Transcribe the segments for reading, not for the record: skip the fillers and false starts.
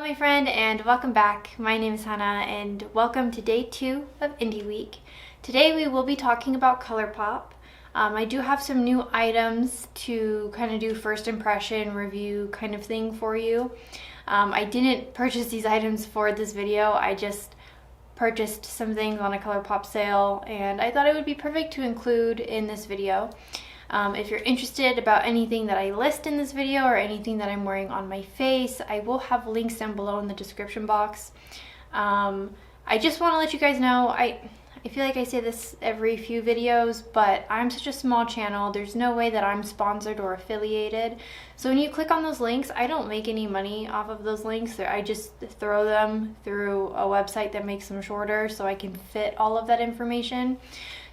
my friend, and welcome back. My name is Hannah, and welcome to day 2 of Indie Week. Today we will be talking about Colourpop. I do have some new items to kind of do first impression review kind of thing for you. I didn't purchase these items for this video. I just purchased some things on a Colourpop sale, and I thought it would be perfect to include in this video. If you're interested about anything that I list in this video or anything that I'm wearing on my face, I will have links down below in the description box. I just want to let you guys know, I feel like I say this every few videos, but I'm such a small channel. There's no way that I'm sponsored or affiliated. So when you click on those links, I don't make any money off of those links. I just throw them through a website that makes them shorter so I can fit all of that information.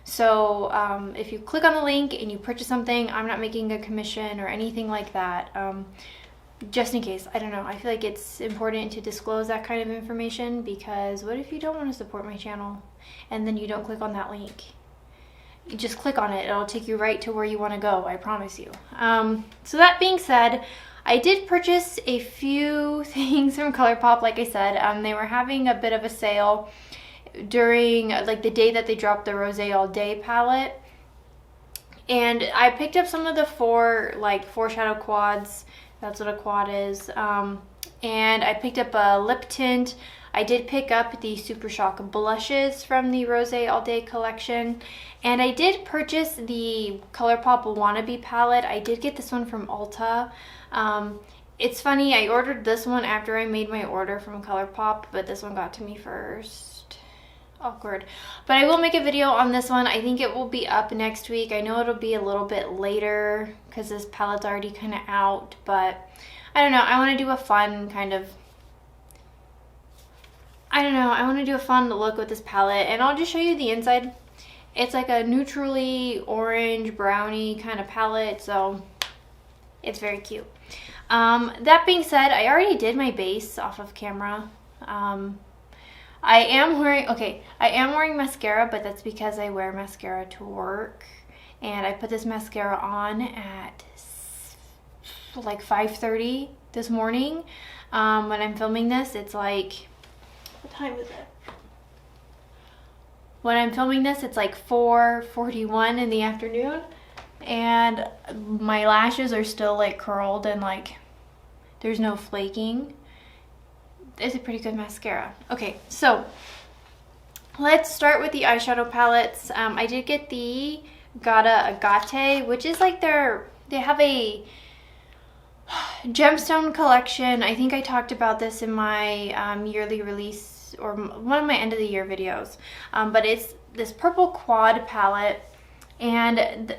So if you click on the link and you purchase something, I'm not making a commission or anything like that. Just in case, I don't know. I feel like it's important to disclose that kind of information, because what if you don't want to support my channel and then you don't click on that link? You just click on it. It'll take you right to where you want to go, I promise you. So that being said, I did purchase a few things from Colourpop. Like I said, they were having a bit of a sale during like the day that they dropped the Rosé All Day palette, and I picked up some of the four shadow quads. That's what a quad is. And I picked up a lip tint. I did pick up the Super Shock blushes from the Rosé All Day collection, and I did purchase the Colourpop Wannabe palette. I did get this one from Ulta. It's funny, I ordered this one after I made my order from Colourpop, but this one got to me first. Awkward. But I will make a video on this one. I think it will be up next week. I know it'll be a little bit later because this palette's already kind of out, but I don't know. I want to do a fun kind of, I want to do a fun look with this palette, and I'll just show you the inside. It's like a neutrally orange brownie kind of palette, so it's very cute. That being said, I already did my base off of camera. I am wearing mascara, but that's because I wear mascara to work, and I put this mascara on at like 5:30 this morning. When I'm filming this, it's like, what time is it? When I'm filming this, it's like 4:41 in the afternoon, and my lashes are still like curled and like there's no flaking. It's a pretty good mascara. Okay, so let's start with the eyeshadow palettes. I did get the Gata Agate, which is like they have a gemstone collection. I think I talked about this in my yearly release or one of my end of the year videos. But it's this purple quad palette, and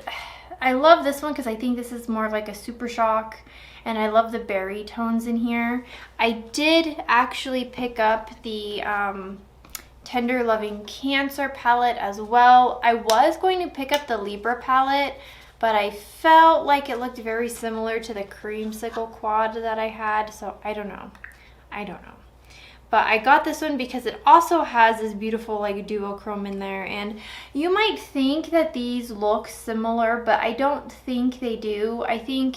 I love this one because I think this is more of like a Super Shock, and I love the berry tones in here. I did actually pick up the Tender Loving Cancer palette as well. I was going to pick up the Libra palette, but I felt like it looked very similar to the Creamsicle quad that I had, so I don't know. But I got this one because it also has this beautiful like duochrome in there, and you might think that these look similar, but I don't think they do. I think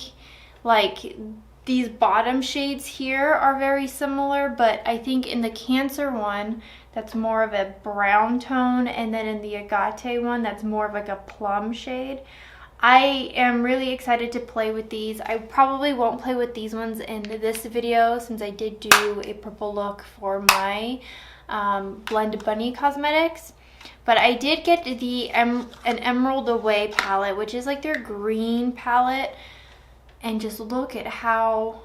like these bottom shades here are very similar, but I think in the Cancer one, that's more of a brown tone, and then in the Agate one, that's more of like a plum shade. I am really excited to play with these. I probably won't play with these ones in this video since I did do a purple look for my Blend Bunny Cosmetics. But I did get an Emerald Away palette, which is like their green palette. And just look at how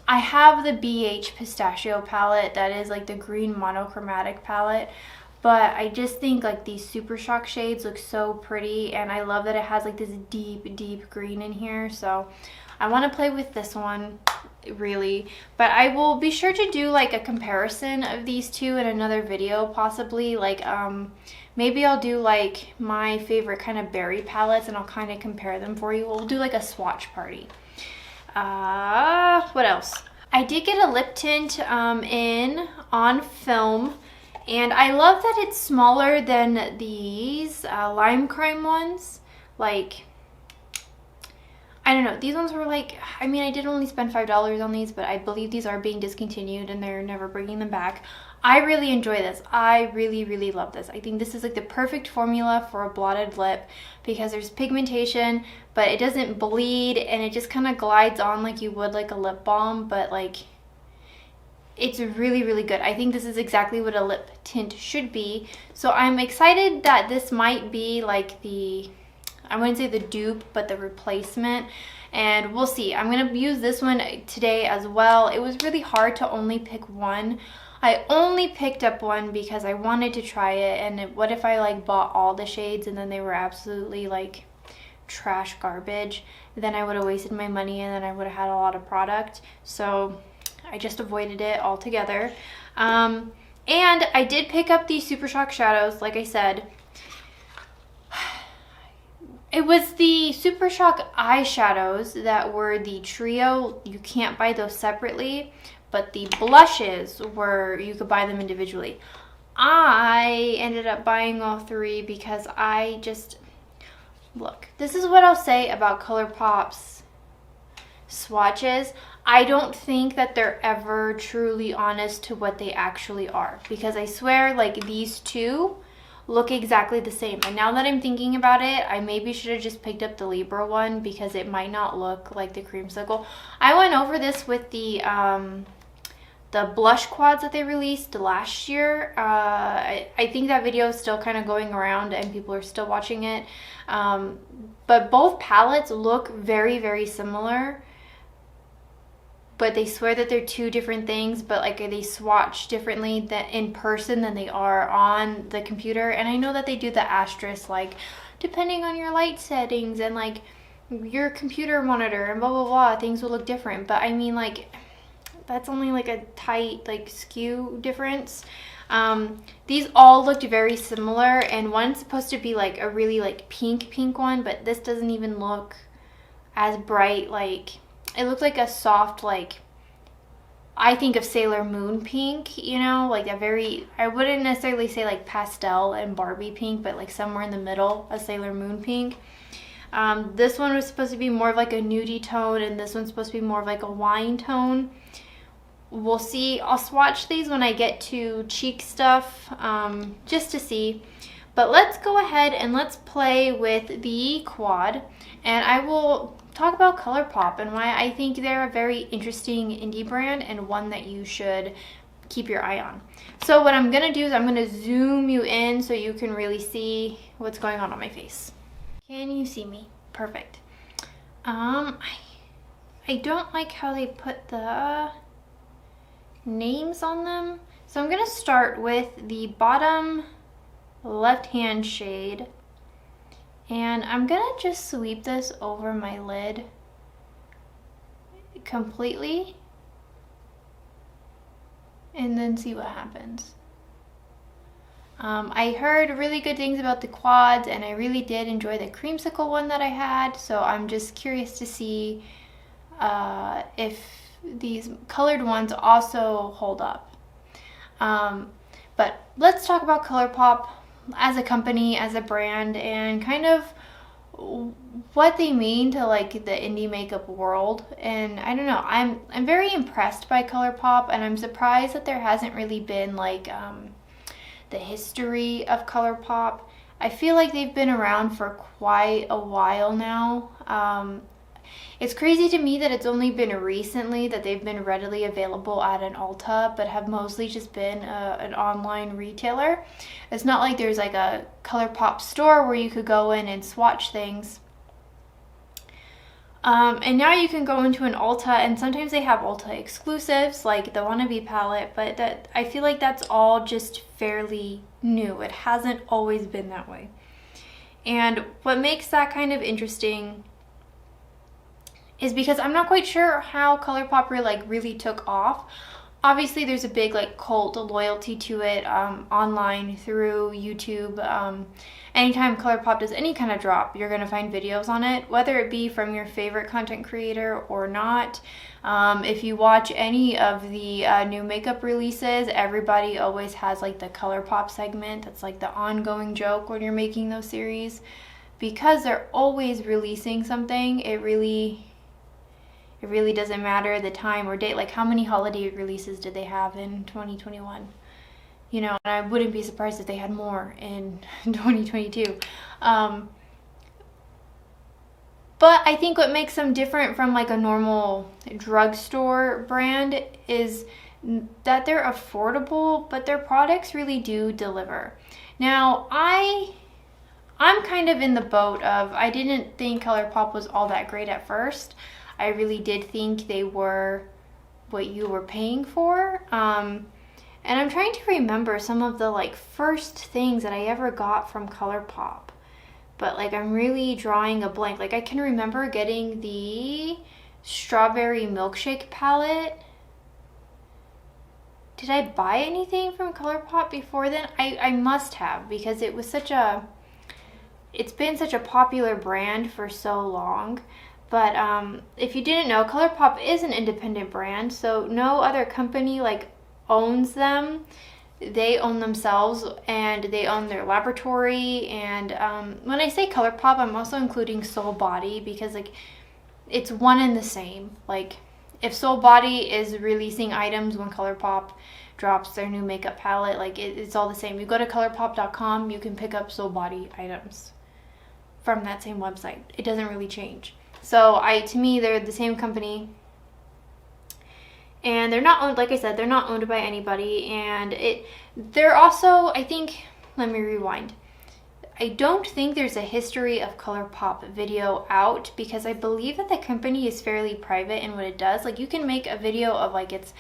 I have the BH Pistachio palette that is like the green monochromatic palette, but I just think like these Super Shock shades look so pretty, and I love that it has like this deep green in here. So I want to play with this one really, but I will be sure to do like a comparison of these two in another video, possibly like maybe I'll do like my favorite kind of berry palettes and I'll kind of compare them for you. We'll do like a swatch party. What else? I did get a lip tint on film, and I love that it's smaller than these Lime Crime ones. Like, I don't know. These ones were like, I mean, I did only spend $5 on these, but I believe these are being discontinued and they're never bringing them back. I really enjoy this. I really, really love this. I think this is like the perfect formula for a blotted lip because there's pigmentation, but it doesn't bleed and it just kind of glides on like you would like a lip balm, but like it's really, really good. I think this is exactly what a lip tint should be. So I'm excited that this might be like the, I wouldn't say the dupe, but the replacement. And we'll see. I'm going to use this one today as well. It was really hard to only pick one. I only picked up one because I wanted to try it. And what if I like bought all the shades and then they were absolutely like trash garbage? Then I would have wasted my money and then I would have had a lot of product. So I just avoided it altogether. And I did pick up these Super Shock shadows, like I said. It was the Super Shock eyeshadows that were the trio. You can't buy those separately, but the blushes were, you could buy them individually. I ended up buying all three because I just, look, this is what I'll say about Colourpop's swatches. I don't think that they're ever truly honest to what they actually are, because I swear like these two look exactly the same. And now that I'm thinking about it, I maybe should have just picked up the Libra one because it might not look like the creamsicle. I went over this with the blush quads that they released last year. I think that video is still kind of going around and people are still watching it. But both palettes look very, very similar. But they swear that they're two different things, but like they swatch differently that in person than they are on the computer. And I know that they do the asterisk, like depending on your light settings and like your computer monitor and blah blah blah, things will look different. But I mean, like that's only like a tight like skew difference. These all looked very similar, and one's supposed to be like a really like pink one, but this doesn't even look as bright. Like it looked like a soft, like, I think of Sailor Moon pink, you know, like a very, I wouldn't necessarily say like pastel and Barbie pink, but like somewhere in the middle, a Sailor Moon pink. This one was supposed to be more of like a nudie tone, and this one's supposed to be more of like a wine tone. We'll see. I'll swatch these when I get to cheek stuff, just to see. But let's go ahead and let's play with the quad, and I will talk about Colourpop and why I think they're a very interesting indie brand and one that you should keep your eye on. So what I'm gonna do is I'm gonna zoom you in so you can really see what's going on my face. Can you see me? Perfect. I don't like how they put the names on them. So I'm gonna start with the bottom left hand shade. And I'm gonna just sweep this over my lid completely and then see what happens. I heard really good things about the quads, and I really did enjoy the creamsicle one that I had, so I'm just curious to see if these colored ones also hold up. But let's talk about Colourpop as a company, as a brand, and kind of what they mean to like the indie makeup world. And I don't know, I'm very impressed by Colourpop, and I'm surprised that there hasn't really been like the history of Colourpop. I feel like they've been around for quite a while now. It's crazy to me that it's only been recently that they've been readily available at an Ulta, but have mostly just been an online retailer. It's not like there's like a Colourpop store where you could go in and swatch things. And now you can go into an Ulta, and sometimes they have Ulta exclusives like the Wannabe palette, but that I feel like that's all just fairly new. It hasn't always been that way. And what makes that kind of interesting is because I'm not quite sure how Colourpop really took off. Obviously there's a big like cult loyalty to it online through YouTube. Anytime Colourpop does any kind of drop, you're gonna find videos on it, whether it be from your favorite content creator or not. If you watch any of the new makeup releases, everybody always has like the Colourpop segment. That's like the ongoing joke when you're making those series. Because they're always releasing something, it really it really doesn't matter the time or date. Like, how many holiday releases did they have in 2021? You know, and I wouldn't be surprised if they had more in 2022. But I think what makes them different from like a normal drugstore brand is that they're affordable, but their products really do deliver. Now, I'm kind of in the boat of, I didn't think Colourpop was all that great at first. I really did think they were what you were paying for. And I'm trying to remember some of the like first things that I ever got from Colourpop. But like, I'm really drawing a blank. Like, I can remember getting the strawberry milkshake palette. Did I buy anything from Colourpop before then? I must have, because it was it's been such a popular brand for so long. But if you didn't know, Colourpop is an independent brand, so no other company like owns them. They own themselves, and they own their laboratory. And when I say Colourpop, I'm also including Soul Body, because like, it's one and the same. Like, if Soul Body is releasing items when Colourpop drops their new makeup palette, like it's all the same. You go to colourpop.com, you can pick up Soul Body items from that same website. It doesn't really change. So to me, they're the same company. And they're not owned, like I said, they're not owned by anybody. And they're also, I think, let me rewind. I don't think there's a history of Colourpop video out, because I believe that the company is fairly private in what it does. Like, you can make a video of like its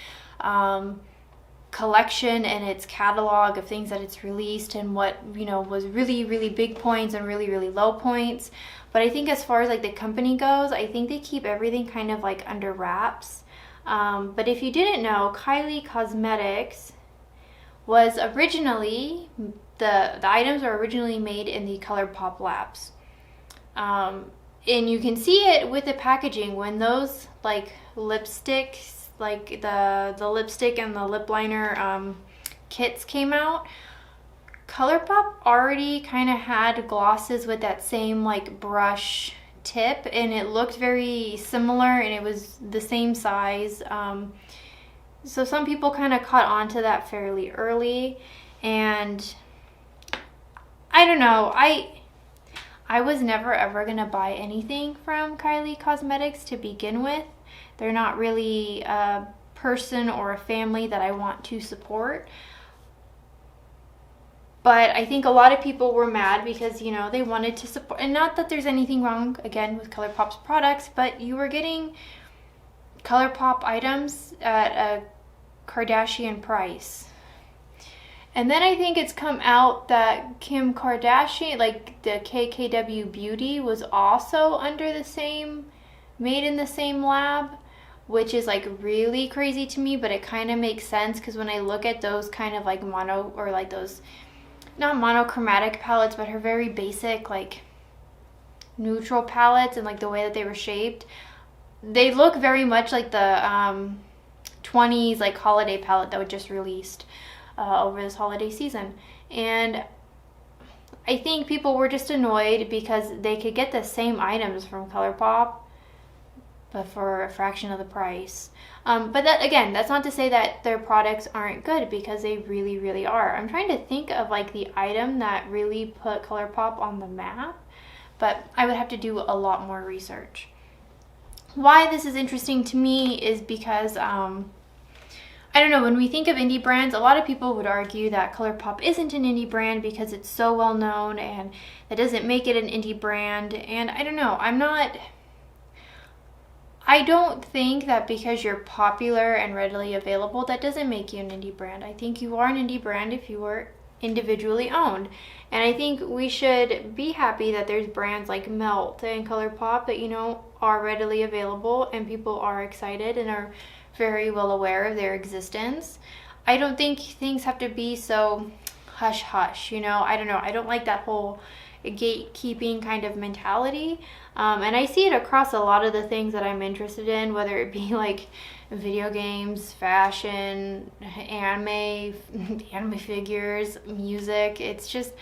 collection and its catalog of things that it's released, and what, you know, was really, really big points and really, really low points. But I think as far as like the company goes, I think they keep everything kind of like under wraps. But if you didn't know, Kylie Cosmetics was originally, the items were originally made in the Colourpop labs. And you can see it with the packaging when those like lipsticks, like the lipstick and the lip liner kits came out. Colourpop already kind of had glosses with that same like brush tip, and it looked very similar, and it was the same size. So some people kind of caught on to that fairly early, and I don't know, I was never ever gonna buy anything from Kylie Cosmetics to begin with. They're not really a person or a family that I want to support. But I think a lot of people were mad because, you know, they wanted to support, and not that there's anything wrong, again, with Colourpop's products, but you were getting Colourpop items at a Kardashian price. And then I think it's come out that Kim Kardashian, like the KKW Beauty, was also under the same, made in the same lab, which is like really crazy to me, but it kind of makes sense, because when I look at those kind of like mono, or like those, not monochromatic palettes, but her very basic like neutral palettes, and like the way that they were shaped, they look very much like the 20s like holiday palette that was just released over this holiday season. And I think people were just annoyed because they could get the same items from Colourpop, but for a fraction of the price. But that, again, that's not to say that their products aren't good, because they really, really are. I'm trying to think of like the item that really put Colourpop on the map, but I would have to do a lot more research. Why this is interesting to me is because, I don't know, when we think of indie brands, a lot of people would argue that Colourpop isn't an indie brand because it's so well known, and that doesn't make it an indie brand. And I don't know, I don't think that because you're popular and readily available, that doesn't make you an indie brand. I think you are an indie brand if you are individually owned. And I think we should be happy that there's brands like Melt and Colourpop that, you know, are readily available, and people are excited and are very well aware of their existence. I don't think things have to be so hush hush, you know. I don't know, I don't like that whole gatekeeping kind of mentality. And I see it across a lot of the things that I'm interested in, whether it be like video games, fashion, anime figures, music. It's just,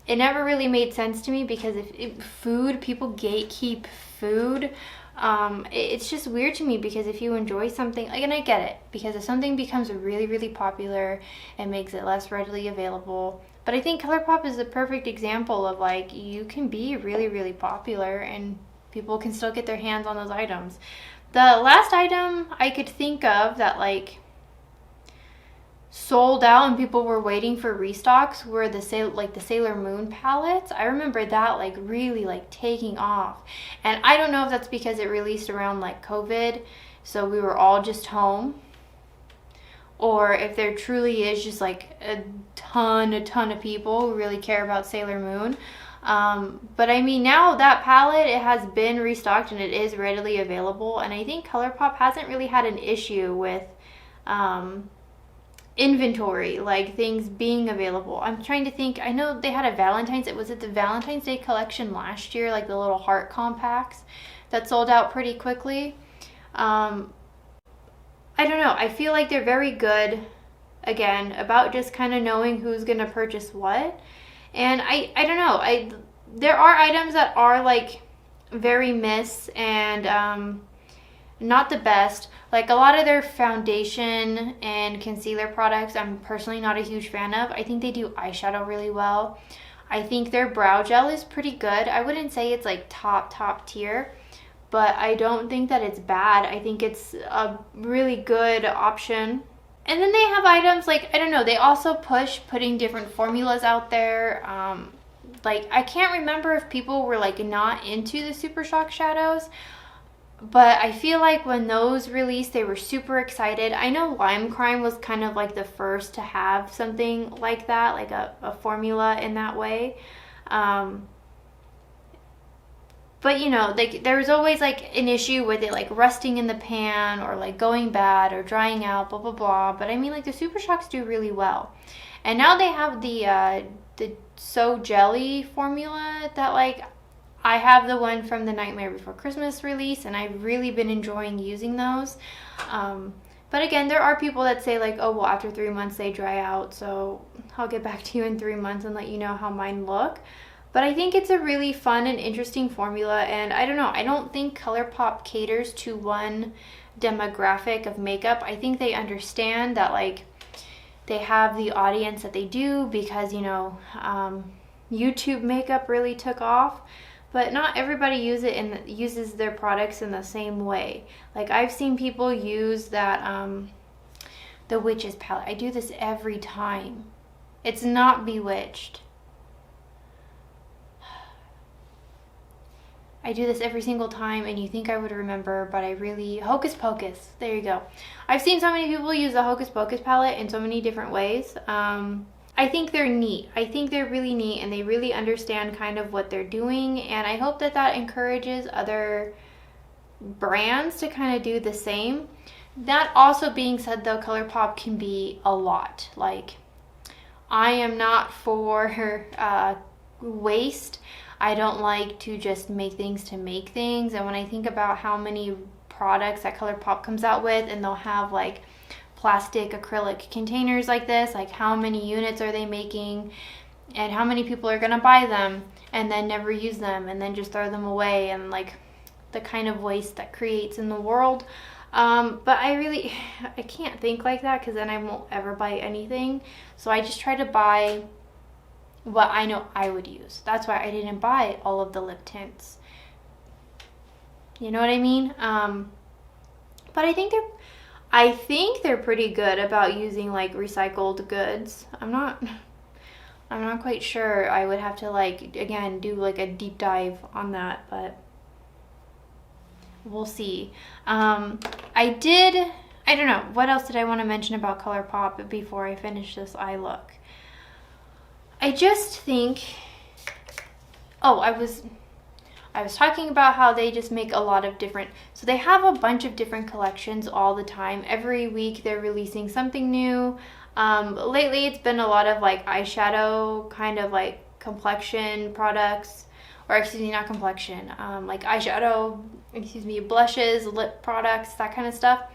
it never really made sense to me, because if food, people gatekeep food It's just weird to me because if you enjoy something, like, and I get it, because if something becomes really, really popular, it makes it less readily available. But I think Colourpop is a perfect example of like, you can be really, really popular and people can still get their hands on those items. The last item I could think of that like sold out and people were waiting for restocks were the Sailor Moon palettes. I remember that like really like taking off, and I don't know if that's because it released around like COVID, so we were all just home, or if there truly is just like a ton of people who really care about Sailor Moon. But I mean, now that palette, it has been restocked and it is readily available, and I think Colourpop hasn't really had an issue with inventory, like things being available. I'm trying to think. I know they had a Valentine's, it was at the Valentine's Day collection last year, like the little heart compacts that sold out pretty quickly. I don't know. I feel like they're very good, again, about just kind of knowing who's going to purchase what. And I don't know. There are items that are like very miss and not the best. Like a lot of their foundation and concealer products, I'm personally not a huge fan of. I think they do eyeshadow really well. I think their brow gel is pretty good. I wouldn't say it's like top tier, but I don't think that it's bad. I think it's a really good option. And then they have items like, I don't know, they also push putting different formulas out there. Like I can't remember if people were like not into the Super Shock shadows, but I feel like when those released, they were super excited. I know Lime Crime was kind of like the first to have something like that, like a formula in that way. But you know, like there's always like an issue with it like rusting in the pan or like going bad or drying out, blah blah blah. But I mean, like the Super Shocks do really well. And now they have the So Jelly formula that like, I have the one from the Nightmare Before Christmas release, and I've really been enjoying using those. But again, there are people that say like, oh well, after 3 months they dry out, so I'll get back to you in 3 months and let you know how mine look. But I think it's a really fun and interesting formula, and I don't know, I don't think Colourpop caters to one demographic of makeup. I think they understand that like they have the audience that they do because, you know, YouTube makeup really took off, but not everybody uses their products in the same way. Like I've seen people use that the Witches palette. I do this every time. It's not Bewitched. I do this every single time, and you think I would remember, but I really... Hocus Pocus. There you go. I've seen so many people use the Hocus Pocus palette in so many different ways. I think they're neat. I think they're really neat, and they really understand kind of what they're doing, and I hope that that encourages other brands to kind of do the same. That also being said, though, Colourpop can be a lot. Like, I am not for waste. I don't like to just make things to make things. And when I think about how many products that Colourpop comes out with, and they'll have like plastic acrylic containers like this, like how many units are they making and how many people are gonna buy them and then never use them and then just throw them away, and like the kind of waste that creates in the world. But I can't think like that, because then I won't ever buy anything. So I just try to buy what I know I would use. That's why I didn't buy all of the lip tints. You know what I mean? But I think they're pretty good about using like recycled goods. I'm not quite sure. I would have to like, again, do like a deep dive on that, but we'll see. I don't know, what else did I want to mention about Colourpop before I finish this eye look? I just think, I was talking about how they just make a lot of different, so they have a bunch of different collections all the time. Every week they're releasing something new. Lately it's been a lot of like eyeshadow, kind of like complexion products, or excuse me, not complexion, like eyeshadow, blushes, lip products, that kind of stuff.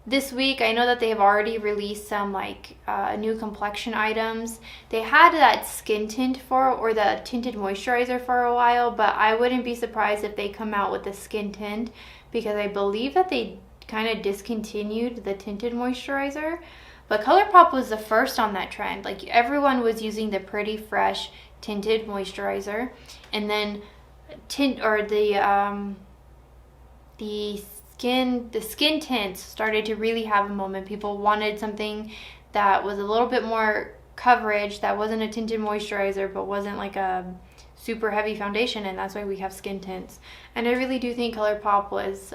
this week, I know that they have already released some like new complexion items. They had that skin tint or the tinted moisturizer for a while, but I wouldn't be surprised if they come out with the skin tint, because I believe that they kind of discontinued the tinted moisturizer. But Colourpop was the first on that trend. Like, everyone was using the Pretty Fresh tinted moisturizer, and then the skin tints started to really have a moment. People wanted something that was a little bit more coverage, that wasn't a tinted moisturizer but wasn't like a super heavy foundation, and that's why we have skin tints. And I really do think Colourpop was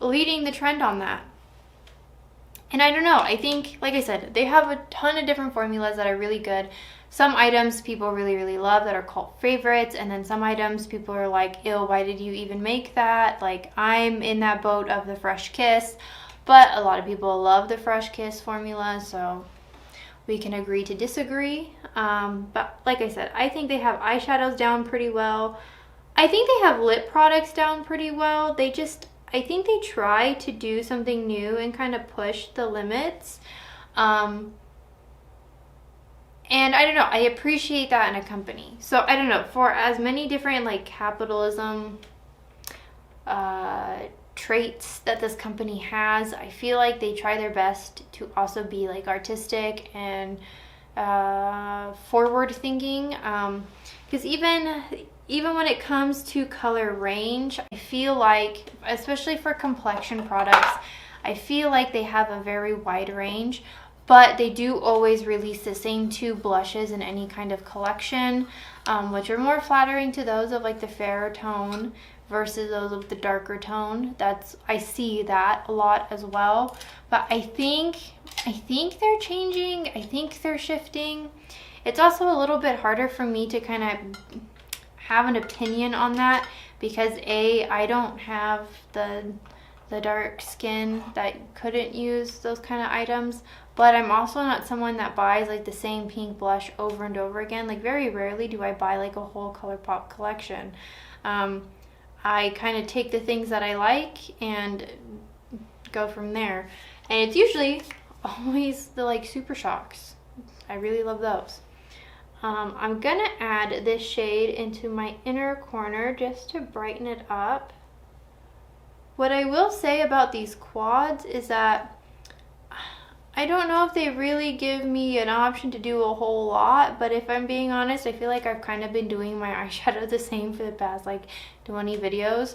leading the trend on that. And I don't know, I think, like I said, they have a ton of different formulas that are really good. Some items people really, really love that are cult favorites, and then some items people are like, ew, why did you even make that? Like, I'm in that boat of the Fresh Kiss, but a lot of people love the Fresh Kiss formula, so we can agree to disagree. But like I said, I think they have eyeshadows down pretty well. I think they have lip products down pretty well. I think they try to do something new and kind of push the limits. And I don't know, I appreciate that in a company. So I don't know, for as many different like capitalism traits that this company has, I feel like they try their best to also be like artistic and forward thinking. Because even when it comes to color range, I feel like, especially for complexion products, I feel like they have a very wide range. But they do always release the same 2 blushes in any kind of collection, which are more flattering to those of like the fairer tone versus those of the darker tone. I see that a lot as well. But I think they're changing. I think they're shifting. It's also a little bit harder for me to kind of have an opinion on that, because I don't have the dark skin that couldn't use those kind of items. But I'm also not someone that buys like the same pink blush over and over again. Like, very rarely do I buy like a whole Colourpop collection. I kind of take the things that I like and go from there. And it's usually always the like Super Shocks. I really love those. I'm gonna add this shade into my inner corner just to brighten it up. What I will say about these quads is that I don't know if they really give me an option to do a whole lot, but if I'm being honest, I feel like I've kind of been doing my eyeshadow the same for the past like 20 videos.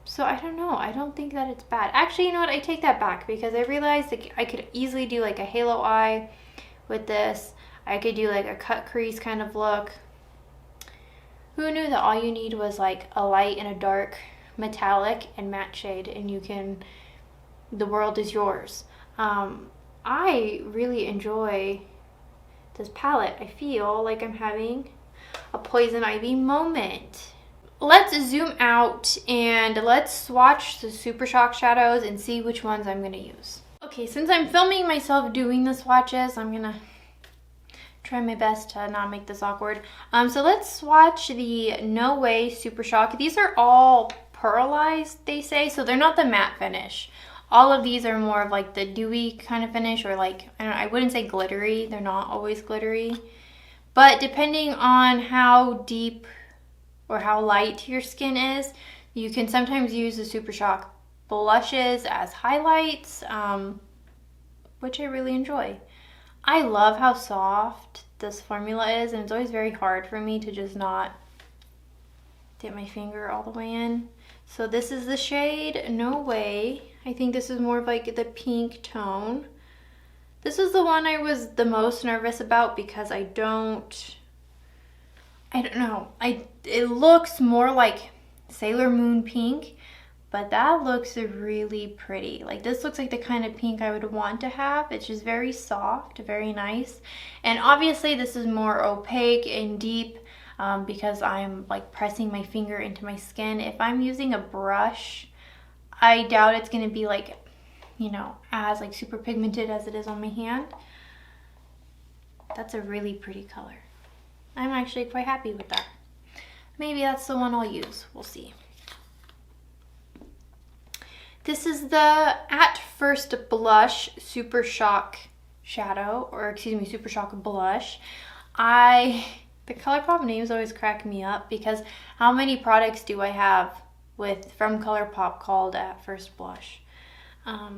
So I don't know. I don't think that it's bad. Actually, you know what? I take that back, because I realized like I could easily do like a halo eye with this. I could do like a cut crease kind of look. Who knew that all you need was like a light and a dark metallic and matte shade, and the world is yours. I really enjoy this palette. I feel like I'm having a Poison Ivy moment. Let's zoom out and let's swatch the Super Shock shadows and see which ones I'm gonna use. Okay, since I'm filming myself doing the swatches, I'm gonna try my best to not make this awkward. So let's swatch the No Way Super Shock. These are all pearlized, they say, so they're not the matte finish. All of these are more of like the dewy kind of finish, or like, I don't know, I wouldn't say glittery. They're not always glittery. But depending on how deep or how light your skin is, you can sometimes use the Super Shock blushes as highlights, which I really enjoy. I love how soft this formula is, and it's always very hard for me to just not dip my finger all the way in. So this is the shade No Way. I think this is more of like the pink tone. This is the one I was the most nervous about, because I don't know. It looks more like Sailor Moon pink, but that looks really pretty. Like, this looks like the kind of pink I would want to have. It's just very soft, very nice. And obviously this is more opaque and deep, because I'm like pressing my finger into my skin. If I'm using a brush, I doubt it's going to be like, you know, as like super pigmented as it is on my hand. That's a really pretty color. I'm actually quite happy with that. Maybe that's the one I'll use. We'll see. This is the At First Blush Super Shock Shadow, or excuse me, Super Shock Blush. The Colourpop names always crack me up because how many products do I have from Colourpop called At First Blush? I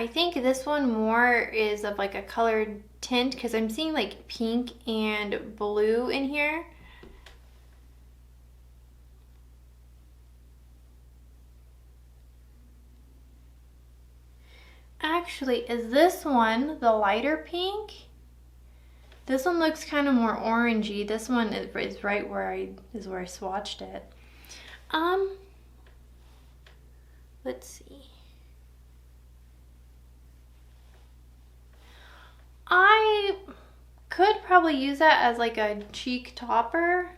think this one more is of like a colored tint because I'm seeing like pink and blue in here. Actually, is this one the lighter pink? This one looks kind of more orangey. This one is right where I swatched it. Let's see. I could probably use that as like a cheek topper.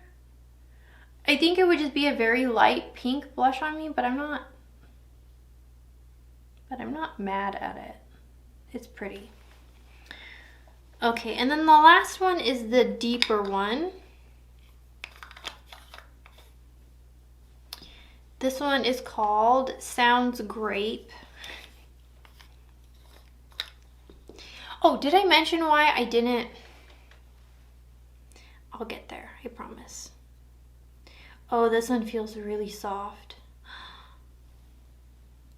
I think it would just be a very light pink blush on me, but I'm not mad at it. It's pretty. Okay, and then the last one is the deeper one. This one is called Sounds Grape. Oh, did I mention why I didn't? I'll get there, I promise. Oh, this one feels really soft.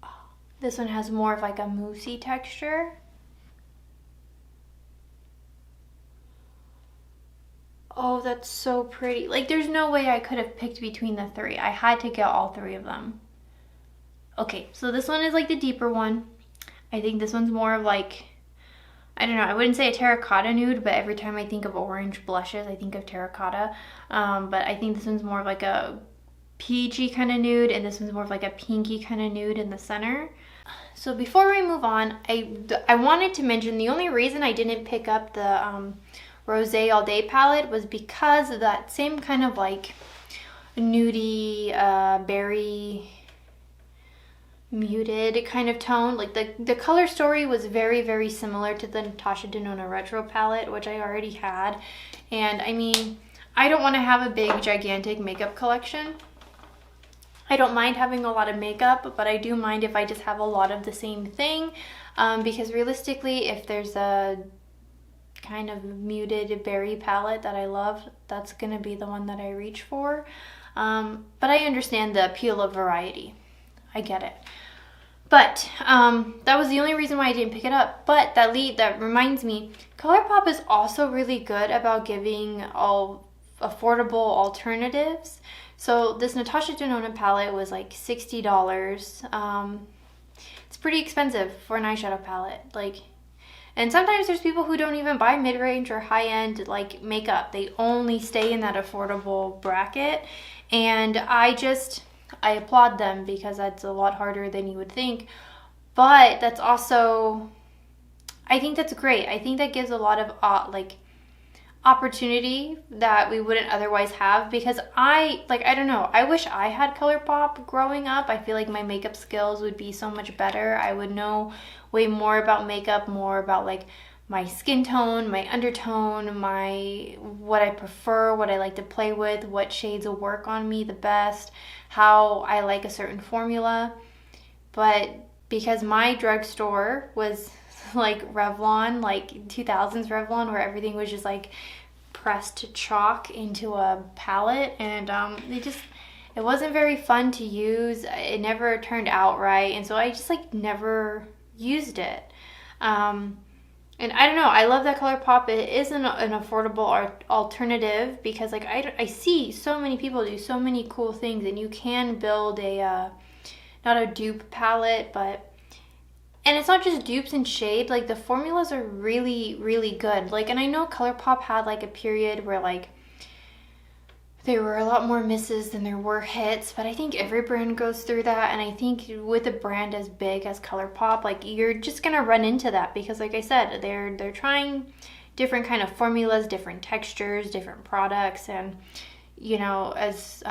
Oh, this one has more of like a moussey texture. Oh, that's so pretty. Like, there's no way I could have picked between the three. I had to get all three of them. Okay, so this one is like the deeper one. I think this one's more of like, I don't know, I wouldn't say a terracotta nude, but every time I think of orange blushes, I think of terracotta. But I think this one's more of like a peachy kind of nude, and this one's more of like a pinky kind of nude in the center. So before we move on, I wanted to mention the only reason I didn't pick up the Rosé All Day palette was because of that same kind of like nudie, berry, muted kind of tone. Like the color story was very, very similar to the Natasha Denona Retro palette, which I already had. And I mean, I don't want to have a big, gigantic makeup collection. I don't mind having a lot of makeup, but I do mind if I just have a lot of the same thing. Because realistically, if there's a kind of muted berry palette that I love, that's gonna be the one that I reach for. But I understand the appeal of variety. I get it. But that was the only reason why I didn't pick it up. But that reminds me, Colourpop is also really good about giving all affordable alternatives. So this Natasha Denona palette was like $60. It's pretty expensive for an eyeshadow palette. And sometimes there's people who don't even buy mid-range or high-end like makeup. They only stay in that affordable bracket. And I applaud them because that's a lot harder than you would think. But that's also, I think that's great. I think that gives a lot of opportunity that we wouldn't otherwise have, because I don't know, I wish I had Colourpop growing up. I feel like my makeup skills would be so much better. I would know way more about makeup, more about like my skin tone, my undertone, what I prefer, what I like to play with, what shades will work on me the best, how I like a certain formula. But because my drugstore was like Revlon, like 2000s Revlon, where everything was just like pressed chalk into a palette, and it wasn't very fun to use. It never turned out right, and so I just like never used it. And I don't know, I love that Colourpop. It is an affordable alternative, because like I see so many people do so many cool things, and you can build a not a dupe palette, and it's not just dupes and shade, like the formulas are really, really good. Like, and I know Colourpop had like a period where like there were a lot more misses than there were hits, but I think every brand goes through that. And I think with a brand as big as Colourpop, like you're just gonna run into that, because like I said, they're trying different kind of formulas, different textures, different products, and you know, as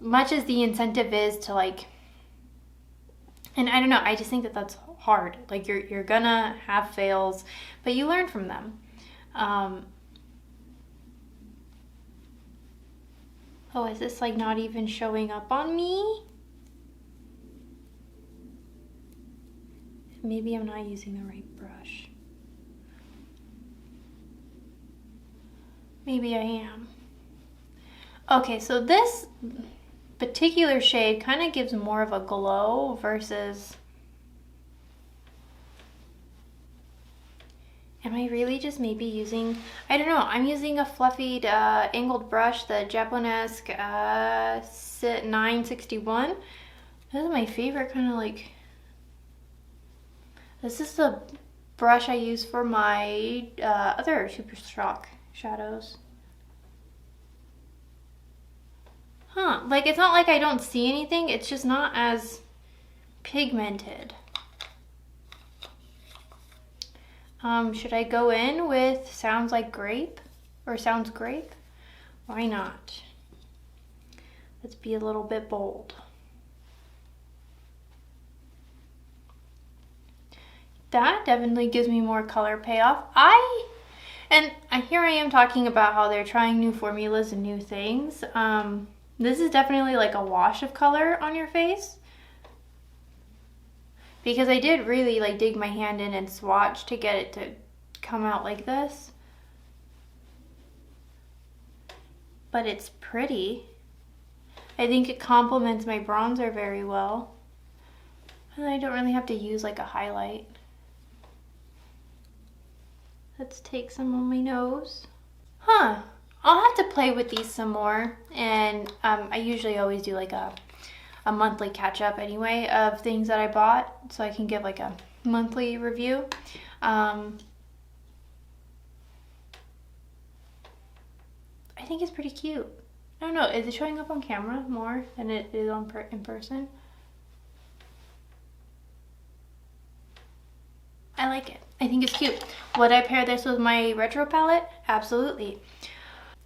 much as the incentive is to like, and I don't know, I just think that that's hard. Like you're gonna have fails, but you learn from them. Oh, is this like not even showing up on me? Maybe I'm not using the right brush. Maybe I am. Okay, so this particular shade kind of gives more of a glow versus... Am I really just maybe using... I don't know, I'm using a fluffy angled brush, the Japonesque 961. This is my favorite kind of like... This is the brush I use for my other Super Shock shadows. Huh, like it's not like I don't see anything, it's just not as pigmented. Should I go in with Sounds Like Grape or Sounds Grape? Why not? Let's be a little bit bold. That definitely gives me more color payoff. Here I am talking about how they're trying new formulas and new things. This is definitely like a wash of color on your face. Because I did really like dig my hand in and swatch to get it to come out like this. But it's pretty. I think it complements my bronzer very well. And I don't really have to use like a highlight. Let's take some on my nose. Huh, I'll have to play with these some more. And I usually always do like a monthly catch up anyway of things that I bought, so I can give like a monthly review. I think it's pretty cute. I don't know, is it showing up on camera more than it is in person? I like it. I think it's cute. Would I pair this with my retro palette? Absolutely.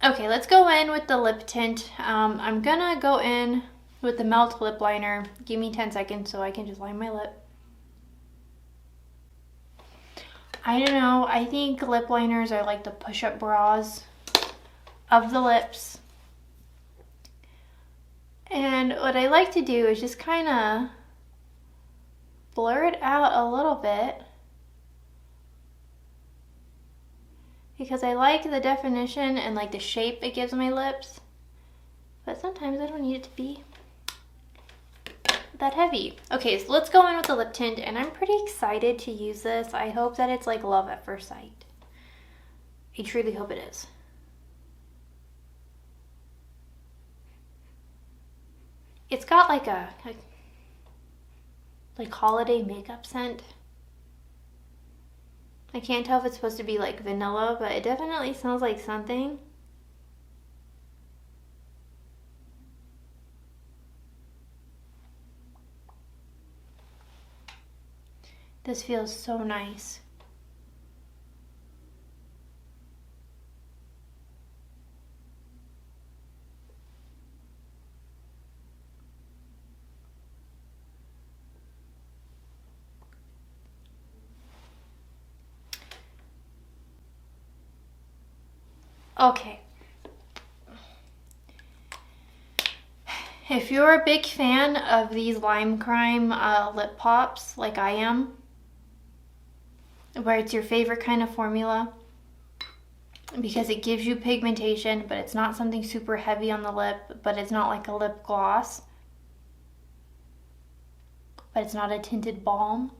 Okay, let's go in with the lip tint. I'm gonna go in with the Melt lip liner. Give me 10 seconds so I can just line my lip. I don't know, I think lip liners are like the push-up bras of the lips. And what I like to do is just kind of blur it out a little bit, because I like the definition and like the shape it gives my lips, but sometimes I don't need it to be that heavy. Okay, so let's go in with the lip tint, and I'm pretty excited to use this. I hope that it's like love at first sight. I truly hope it is. It's got like a like holiday makeup scent. I can't tell if it's supposed to be like vanilla, but it definitely smells like something. This feels so nice. Okay. If you're a big fan of these Lime Crime lip pops like I am, where it's your favorite kind of formula because it gives you pigmentation, but it's not something super heavy on the lip, but it's not like a lip gloss, but it's not a tinted balm,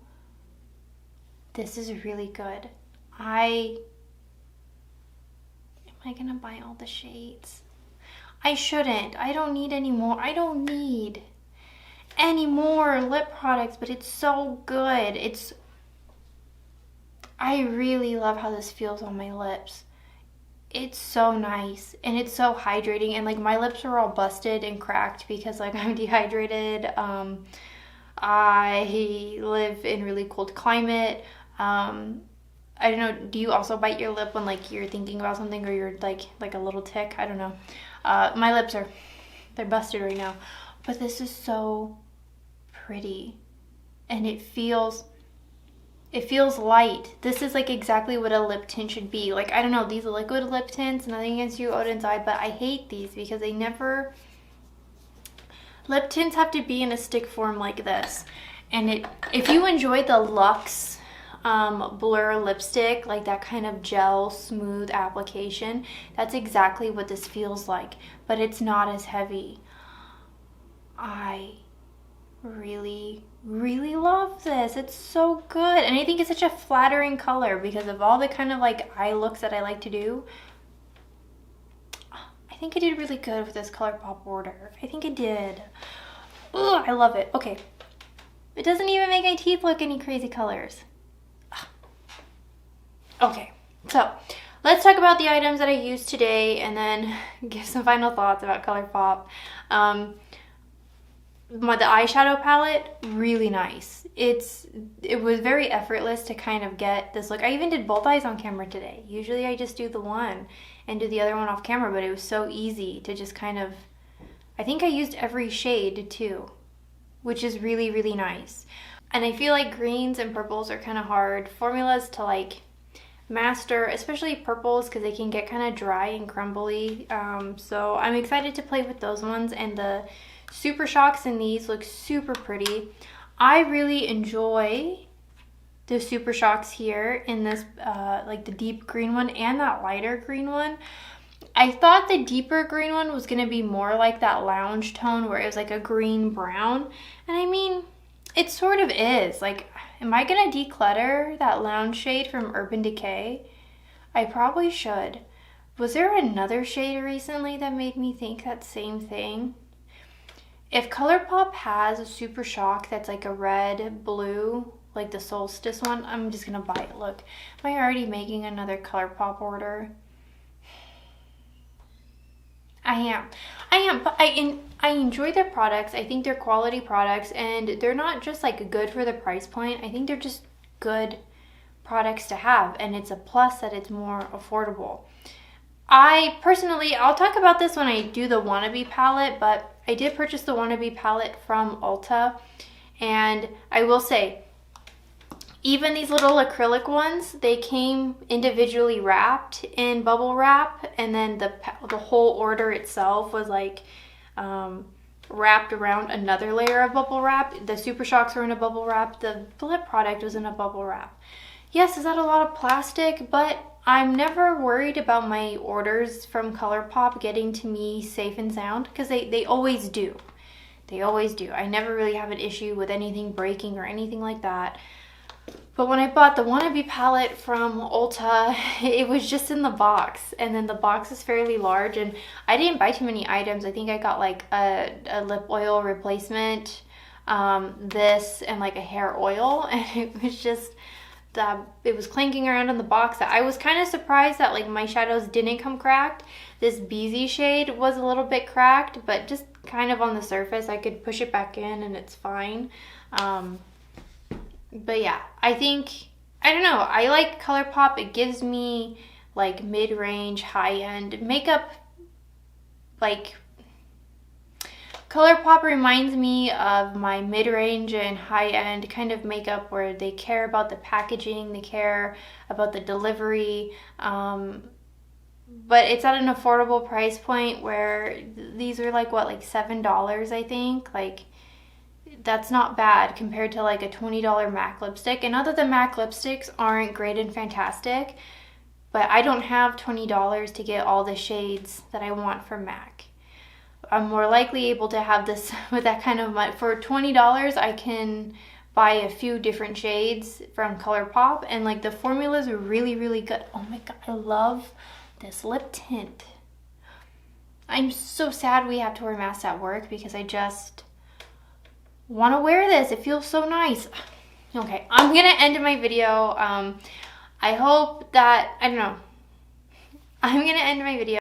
this is really good. Am I gonna buy all the shades? I shouldn't. I don't need any more. I don't need any more lip products, but it's so good. I really love how this feels on my lips. It's so nice and it's so hydrating, and like my lips are all busted and cracked because like I'm dehydrated. I live in really cold climate. I don't know, do you also bite your lip when like you're thinking about something, or you're like a little tick? I don't know. My lips they're busted right now, but this is so pretty, and it feels It feels light. This is like exactly what a lip tint should be. Like, I don't know, these liquid lip tints, nothing against you, Odin's Eye, but I hate these because they never... Lip tints have to be in a stick form like this. And if you enjoy the Luxe blur lipstick, like that kind of gel smooth application, that's exactly what this feels like, but it's not as heavy. I really love this. It's so good, and I think it's such a flattering color because of all the kind of like eye looks that I like to do. I think I did really good with this Colourpop order. I think I did. Ugh, I love it. Okay, it doesn't even make my teeth look any crazy colors. Okay, so let's talk about the items that I used today and then give some final thoughts about Colourpop. The eyeshadow palette, really nice. It was very effortless to kind of get this look. I even did both eyes on camera today. Usually I just do the one and do the other one off camera, but it was so easy to just kind of, I think I used every shade too, which is really nice. And I feel like greens and purples are kind of hard formulas to like master, especially purples, because they can get kind of dry and crumbly. So I'm excited to play with those ones, and the Super Shocks in these look super pretty. I really enjoy the Super Shocks here in this, like the deep green one and that lighter green one. I thought the deeper green one was going to be more like that lounge tone where it was like a green brown. And I mean, it sort of is. Like, am I going to declutter that lounge shade from Urban Decay? I probably should. Was there another shade recently that made me think that same thing? If Colourpop has a Super Shock that's like a red, blue, like the Solstice one, I'm just gonna buy it. Look, am I already making another Colourpop order? I am, but I enjoy their products. I think they're quality products, and they're not just like good for the price point. I think they're just good products to have, and it's a plus that it's more affordable. I personally, I'll talk about this when I do the Wannabe palette, but I did purchase the Wannabe palette from Ulta, and I will say, even these little acrylic ones, they came individually wrapped in bubble wrap, and then the whole order itself was like wrapped around another layer of bubble wrap. The Super Shocks were in a bubble wrap. The lip product was in a bubble wrap. Yes, is that a lot of plastic? But I'm never worried about my orders from Colourpop getting to me safe and sound, because they always do. They always do. I never really have an issue with anything breaking or anything like that. But when I bought the Wannabe palette from Ulta, it was just in the box, and then the box is fairly large, and I didn't buy too many items. I think I got like a lip oil replacement, this, and like a hair oil, and it was just that it was clanking around in the box. I was kind of surprised that like my shadows didn't come cracked. This BZ shade was a little bit cracked, but just kind of on the surface. I could push it back in and it's fine. But yeah, I think, I don't know, I like Colourpop. It gives me like mid-range, high-end makeup. Like, Colourpop reminds me of my mid-range and high-end kind of makeup, where they care about the packaging, they care about the delivery, but it's at an affordable price point, where these are like, what, like $7, I think? Like, that's not bad compared to like a $20 MAC lipstick. And other than MAC lipsticks aren't great and fantastic, but I don't have $20 to get all the shades that I want from MAC. I'm more likely able to have this with that kind of money. For $20, I can buy a few different shades from Colourpop, and like the formulas are really good. Oh my god, I love this lip tint. I'm so sad we have to wear masks at work because I just want to wear this. It feels so nice. Okay, I'm gonna end my video. I hope that, I don't know, I'm gonna end my video.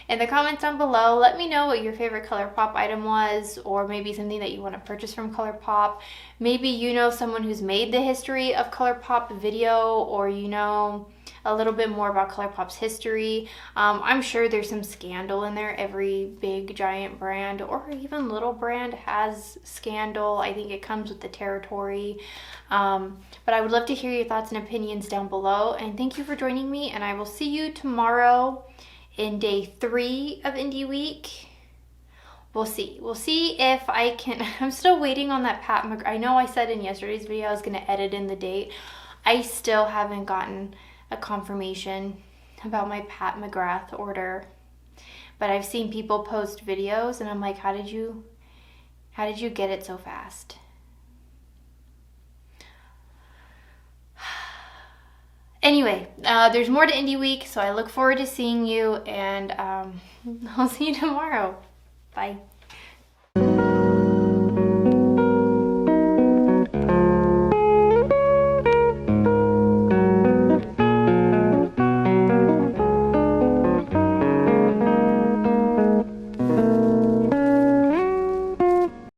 In the comments down below, let me know what your favorite Colourpop item was, or maybe something that you want to purchase from Colourpop. Maybe you know someone who's made the history of Colourpop video, or you know a little bit more about Colourpop's history. I'm sure there's some scandal in there. Every big giant brand or even little brand has scandal. I think it comes with the territory. But I would love to hear your thoughts and opinions down below. And thank you for joining me. And I will see you tomorrow in day 3 of Indie Week. We'll see. We'll see if I can. I'm still waiting on that Pat McGrath. I know I said in yesterday's video I was going to edit in the date. I still haven't gotten a confirmation about my Pat McGrath order. But I've seen people post videos and I'm like, how did you get it so fast? Anyway, there's more to Indie Week, so I look forward to seeing you, and I'll see you tomorrow. Bye.